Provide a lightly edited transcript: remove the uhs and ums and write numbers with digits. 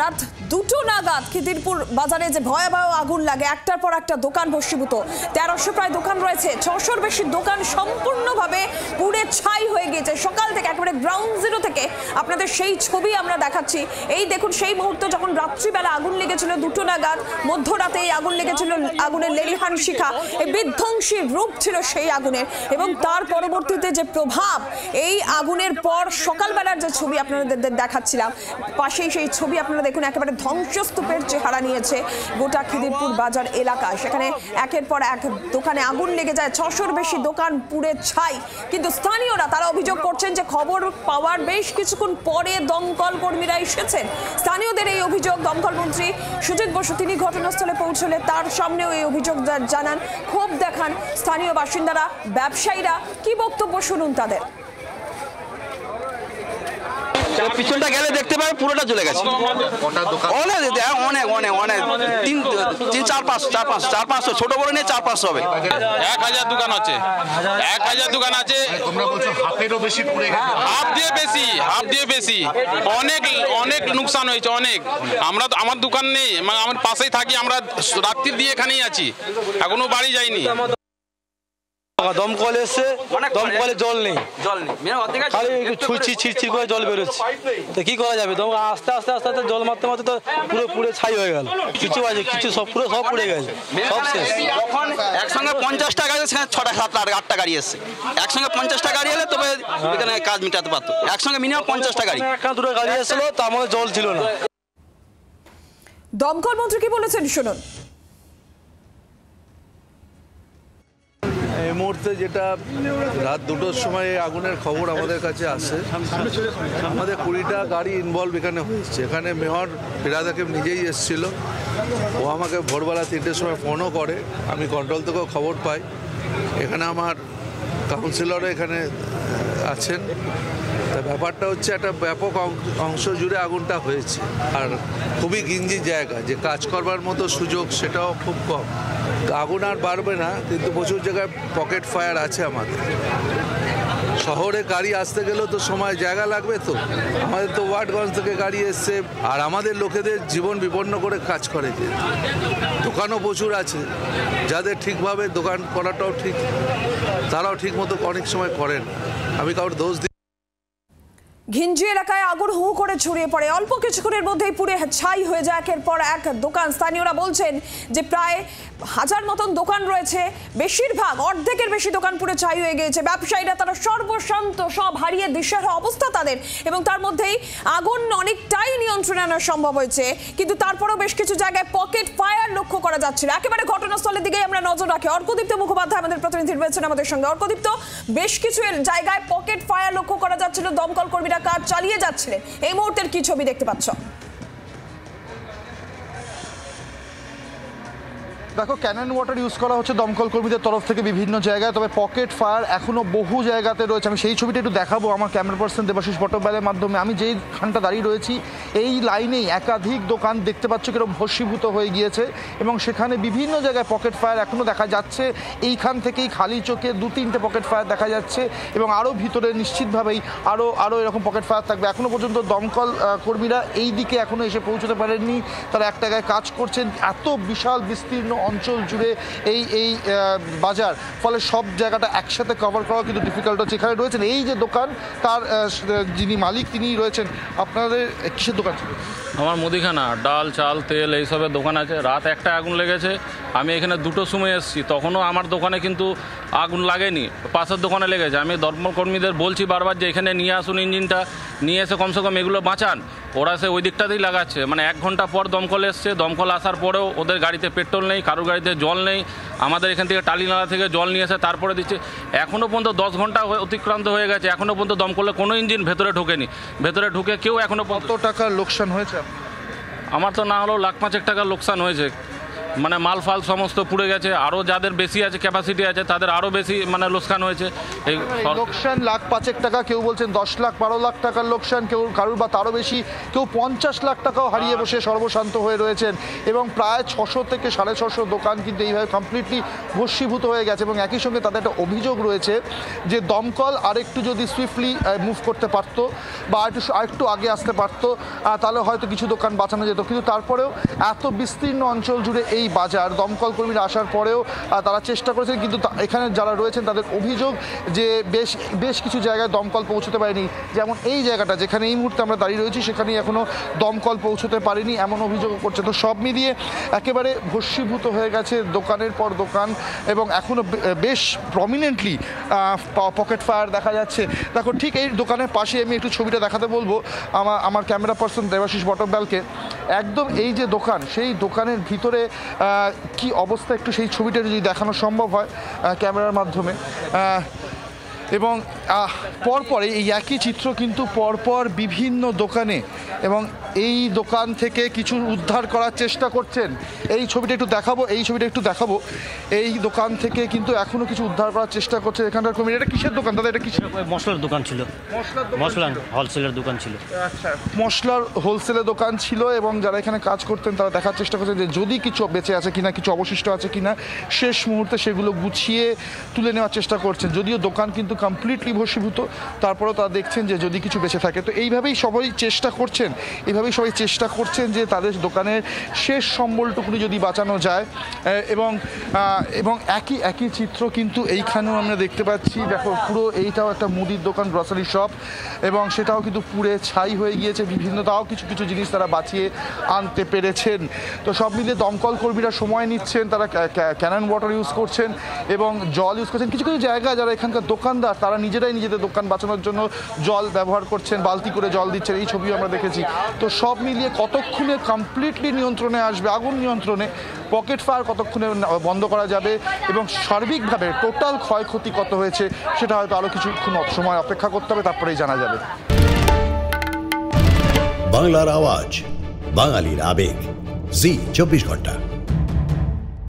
রাত 2টো নাগাদ খিদিরপুর বাজারে যে ভয়াবহ আগুন লাগে, একটার পর একটা দোকান ভস্মীভূত। 1300 প্রায় দোকান রয়েছে, 600-র বেশি দোকান সম্পূর্ণভাবে পুড়ে ছাই হয়ে গিয়েছে। সকাল থেকে একেবারে গ্রাউন্ড জিরো থেকে আপনাদের সেই ছবি আমরা দেখাচ্ছি। এই দেখুন সেই মুহূর্ত যখন রাত্রিবেলা আগুন লেগেছিল 2টো নাগাদ, মধ্যরাতে এই আগুন লেগেছিল, আগুনের লেলিহান শিখা, এই বিধ্বংসী রূপ ছিল সেই আগুনের। এবং তার পরবর্তীতে যে প্রভাব, এই আগুনের পর সকালবেলার যে ছবি আপনাদের দেখাচ্ছিলাম, পাশেই সেই ছবি আপনারা দেখুন, একেবারে ধ্বংসস্তূপের চেহারা নিয়েছে গোটা খিদিরপুর বাজার এলাকা। সেখানে একের পর এক দোকানে আগুন লেগে যায়, 600-র বেশি দোকান পুড়ে ছাই। কিন্তু স্থানীয়রা তারা অভিযোগ করছেন যে খবর পাওয়ার বেশ কিছুক্ষণ পরে দমকল কর্মীরা এসেছেন। স্থানীয়দের এই অভিযোগ, দমকল মন্ত্রী সুজিত বসু তিনি ঘটনাস্থলে পৌঁছলে তার সামনেও এই অভিযোগ জানান, ক্ষোভ দেখান স্থানীয় বাসিন্দারা, ব্যবসায়ীরা। কি বক্তব্য শুনুন তাদের। পিছনটা গেলে দেখতে পাবে পুরোটা জ্বলে গেছে। অনেক অনেক অনেক 400 ছোট বড় নিয়ে 400-500 হবে। 1000 দোকান আছে, 1000 দোকান আছে। হাফ দিয়ে বেশি অনেক অনেক নুকসান হয়েছে অনেক। আমরা তো আমার দোকান নেই, আমার পাশেই থাকি, আমরা রাত্রি দিয়ে এখানেই আছি, এখনো বাড়ি যাইনি। দমকল এসছে, দমকলে জল নেই, খালি ছিড়ছিড় করে জল বেরোচ্ছে। তো কি করা যাবে? আস্তে আস্তে আস্তে আস্তে জল মারতে মারতে তো পুরো পুড়ে ছাই হয়ে গেল। কিছু আছে, কিছু সব পুরো সব পুড়ে গেছে, সব শেষ। যখন একসঙ্গে 50টা গাড়ি, সেখানে 6টা 7টা 8টা গাড়ি এসছে। একসঙ্গে 50টা গাড়ি এলে তবে এখানে কাজ মিটাতে পারতো। একসঙ্গে মিনিমাম 50টা গাড়ি, একটা দুটো গাড়ি এসেছিল, তার মধ্যে জল ছিল না। দমকল মন্ত্রী কি বলেছেন শুনুন। এই মুহূর্তে যেটা রাত 2টোর সময় আগুনের খবর আমাদের কাছে আসে, আমাদের 20টা গাড়ি ইনভলভ এখানে হয়েছে। এখানে মেয়র ফিরহাদ হাকিম নিজেই এসেছিল, ও আমাকে ভোরবেলা 3টের সময় ফোনও করে, আমি কন্ট্রোল থেকেও খবর পাই। এখানে আমার কাউন্সিলরও এখানে আছেন। তা ব্যাপারটা হচ্ছে একটা ব্যাপক অংশ জুড়ে আগুনটা হয়েছে, আর খুবই গিঞ্জি জায়গা, যে কাজ করবার মতো সুযোগ সেটাও খুব কম। আগুন আর বাড়বে না, কিন্তু প্রচুর জায়গায় পকেট ফায়ার আছে আমাদের। শহরে গাড়ি আসতে গেলেও তো সময় জায়গা লাগবে, তো আমাদের তো ওয়ার্ডগঞ্জ থেকে গাড়ি এসছে, আর আমাদের লোকেদের জীবন বিপন্ন করে কাজ করে। যে দোকানও প্রচুর আছে, যাদের ঠিকভাবে দোকান করাটাও ঠিক, তারাও ঠিক মতো অনেক সময় করেন। আমি কারোর দোষ দিই। ঘিঞ্জি এলাকায় আগুন হু করে ছড়িয়ে পড়ে, অল্প কিছুক্ষণের মধ্যেই পুড়ে ছাই হয়ে যায় একের পর এক দোকান। স্থানীয়রা বলছেন যে প্রায় 1000 মতন দোকান রয়েছে, বেশিরভাগ অর্ধেকের বেশি দোকান পুড়ে ছাই হয়ে গিয়েছে। ব্যবসায়ীরা তারা সর্বশান্ত, সব হারিয়ে দিশেহারা অবস্থা তাদের। এবং তার মধ্যেই আগুন অনেকটাই নিয়ন্ত্রণে আনা সম্ভব হয়েছে, কিন্তু তারপরেও বেশ কিছু জায়গায় পকেট ফায়ার লক্ষ্য করা যাচ্ছিল। একেবারে ঘটনাস্থলের দিকেই আমরা নজর রাখি। অর্কদীপ্ত মুখোপাধ্যায় আমাদের প্রতিনিধি রয়েছেন আমাদের সঙ্গে। অর্কদীপ্ত, বেশ কিছু জায়গায় পকেট ফায়ার লক্ষ্য করা যাচ্ছিল, দমকল কর্মীরা কাজ চালিয়ে যাচ্ছিলেন। এই মুহূর্তের কি ছবি দেখতে পাচ্ছ? দেখো, ক্যানন ওয়াটার ইউজ করা হচ্ছে দমকল কর্মীদের তরফ থেকে বিভিন্ন জায়গায়, তবে পকেট ফায়ার এখনো বহু জায়গাতে রয়েছে। আমি সেই ছবিটা একটু দেখাবো আমার ক্যামেরা পার্সন দেবাশিস পট্টপালের মাধ্যমে। আমি যেইখানটা দাঁড়িয়ে রয়েছি, এই লাইনেই একাধিক দোকান দেখতে পাচ্ছ কিরকম ভস্মীভূত হয়ে গিয়েছে, এবং সেখানে বিভিন্ন জায়গায় পকেট ফায়ার এখনও দেখা যাচ্ছে। এইখান থেকেই খালি চোখে 2-3টে পকেট ফায়ার দেখা যাচ্ছে, এবং আরও ভিতরে নিশ্চিতভাবেই আরও এরকম পকেট ফায়ার থাকবে। এখনও পর্যন্ত দমকল কর্মীরা এই দিকে এখনও এসে পৌঁছতে পারেননি, তারা এক জায়গায় কাজ করছেন। এত বিশাল বিস্তীর্ণ অঞ্চল জুড়ে এই বাজার, ফলে সব জায়গাটা একসাথে কভার করা কিন্তু ডিফিকাল্ট হচ্ছে। এখানে রয়েছেন এই যে দোকান, তার যিনি মালিক তিনি রয়েছেন। আপনাদের কিসের দোকান ছিল? আমার মুদিখানা, ডাল চাল তেল এইসবের দোকান আছে। রাত 1টায় আগুন লেগেছে, আমি এখানে 2টোর সময় এসেছি, তখনও আমার দোকানে কিন্তু আগুন লাগেনি, পাশের দোকানে লেগেছে। আমি দমকল কর্মীদের বলছি বারবার যে এখানে নিয়ে আসুন, ইঞ্জিনটা নিয়ে এসে কমসে কম এগুলো বাঁচান। ওরা সে ওই দিকটাতেই লাগাচ্ছে। মানে 1 ঘন্টা পর দমকল এসছে, দমকল আসার পরেও ওদের গাড়িতে পেট্রোল নেই, কারোর গাড়িতে জল নেই। আমাদের এখান থেকে টালিনালা থেকে জল নিয়ে এসে তারপরে দিচ্ছে। এখনও পর্যন্ত 10 ঘন্টা অতিক্রান্ত হয়ে গেছে, এখনও পর্যন্ত দমকলে কোনো ইঞ্জিন ভেতরে ঢোকেনি। ভেতরে ঢুকে কেউ এখনও। কত টাকার লোকসান হয়েছে? আমার তো না হলেও 1,05,000 টাকার লোকসান হয়েছে। মানে মাল ফাল সমস্ত পুড়ে গেছে। আরও যাদের বেশি আছে ক্যাপাসিটি আছে তাদের আরও বেশি মানে লোকসান হয়েছে। এই লোকসান লাখ 5 টাকা, কেউ বলছেন 10 লাখ 12 লাখ টাকার লোকসান, কেউ কারুর বা তারও বেশি, কেউ 50 লাখ টাকাও হারিয়ে বসে সর্বশান্ত হয়ে রয়েছেন। এবং প্রায় 600 থেকে 650 দোকান কিন্তু এইভাবে কমপ্লিটলি ভস্মীভূত হয়ে গেছে। এবং একই সঙ্গে তাদের একটা অভিযোগ রয়েছে যে দমকল আরেকটু যদি সুইফটলি মুভ করতে পারতো বা আরেকটু আগে আসতে পারতো তাহলে হয়তো কিছু দোকান বাঁচানো যেত। কিন্তু তারপরেও এত বিস্তীর্ণ অঞ্চল জুড়ে এই বাজার, দমকল কর্মীরা আসার পরেও তারা চেষ্টা করেছেন, কিন্তু এখানে যারা রয়েছেন তাদের অভিযোগ যে বেশ কিছু জায়গায় দমকল পৌঁছতে পারেনি। যেমন এই জায়গাটা যেখানে এই মুহূর্তে আমরা দাঁড়িয়ে রয়েছি সেখানেই এখনও দমকল পৌঁছতে পারেনি এমন অভিযোগ করছে। তো সব মিলিয়ে একেবারে ভস্মীভূত হয়ে গেছে দোকানের পর দোকান, এবং এখনও বেশ প্রমিনেন্টলি পকেট ফায়ার দেখা যাচ্ছে। দেখো ঠিক এই দোকানের পাশে আমি একটু ছবিটা দেখাতে বলবো আমার ক্যামেরা পার্সন দেবাশিস বটব্যালকে। একদম এই যে দোকান, সেই দোকানের ভিতরে কি অবস্থা একটু সেই ছবিটা যদি দেখানো সম্ভব হয় ক্যামেরার মাধ্যমে। এবং পরপর এই একই চিত্র কিন্তু পরপর বিভিন্ন দোকানে, এবং এই দোকান থেকে কিছু উদ্ধার করার চেষ্টা করছেন। এই ছবিটা একটু দেখাবো, এই দোকান থেকে কিন্তু এখনও কিছু উদ্ধার করার চেষ্টা করছে এখানকার কর্মীরা। এটা কিসের দোকান দাদা? এটা কিসের? মশলার দোকান ছিল, মশলা হোলসেলের দোকান ছিল। আচ্ছা, মশলার হোলসেলের দোকান ছিল, এবং যারা এখানে কাজ করতেন তারা দেখার চেষ্টা করছেন যে যদি কিছু বেঁচে আছে কিনা, কিছু অবশিষ্ট আছে কিনা, শেষ মুহূর্তে সেগুলো গুছিয়ে তুলে নেওয়ার চেষ্টা করছেন। যদিও দোকান কিন্তু কমপ্লিটলি ভস্মীভূত, তারপরেও তারা দেখছেন যে যদি কিছু বেঁচে থাকে। তো এইভাবেই সবাই চেষ্টা করছেন যে তাদের দোকানের শেষ সম্বলটুকুনি যদি বাঁচানো যায়। এবং একই চিত্র কিন্তু এইখানেও আমরা দেখতে পাচ্ছি। দেখো পুরো এইটাও একটা মুদির দোকান, গ্রসারি শপ, এবং সেটাও কিন্তু পুড়ে ছাই হয়ে গিয়েছে। বিভিন্ন তাও কিছু জিনিস তারা বাঁচিয়ে আনতে পেরেছেন। তো সব মিলিয়ে দমকল কর্মীরা সময় নিচ্ছেন, তারা ক্যানন ওয়াটার ইউজ করছেন এবং জল ইউজ করছেন। কিছু জায়গায় যারা এখানকার দোকানদার তারা নিজেরাই নিজেদের দোকান বাঁচানোর জন্য জল ব্যবহার করছেন, বালতি করে জল দিচ্ছেন, এই ছবিও আমরা দেখেছি। তো সব মিলিয়ে কতক্ষণে কমপ্লিটলি নিয়ন্ত্রণে আসবে আগুন নিয়ন্ত্রণে, পকেট ফায়ার কতক্ষণে বন্ধ করা যাবে, এবং সার্বিকভাবে টোটাল ক্ষয়ক্ষতি কত হয়েছে সেটা হয়তো আরও কিছুক্ষণ সময় অপেক্ষা করতে হবে, তারপরেই জানা যাবে। বাংলার আওয়াজ, বাঙালির আবেগ, জি 24 ঘন্টা।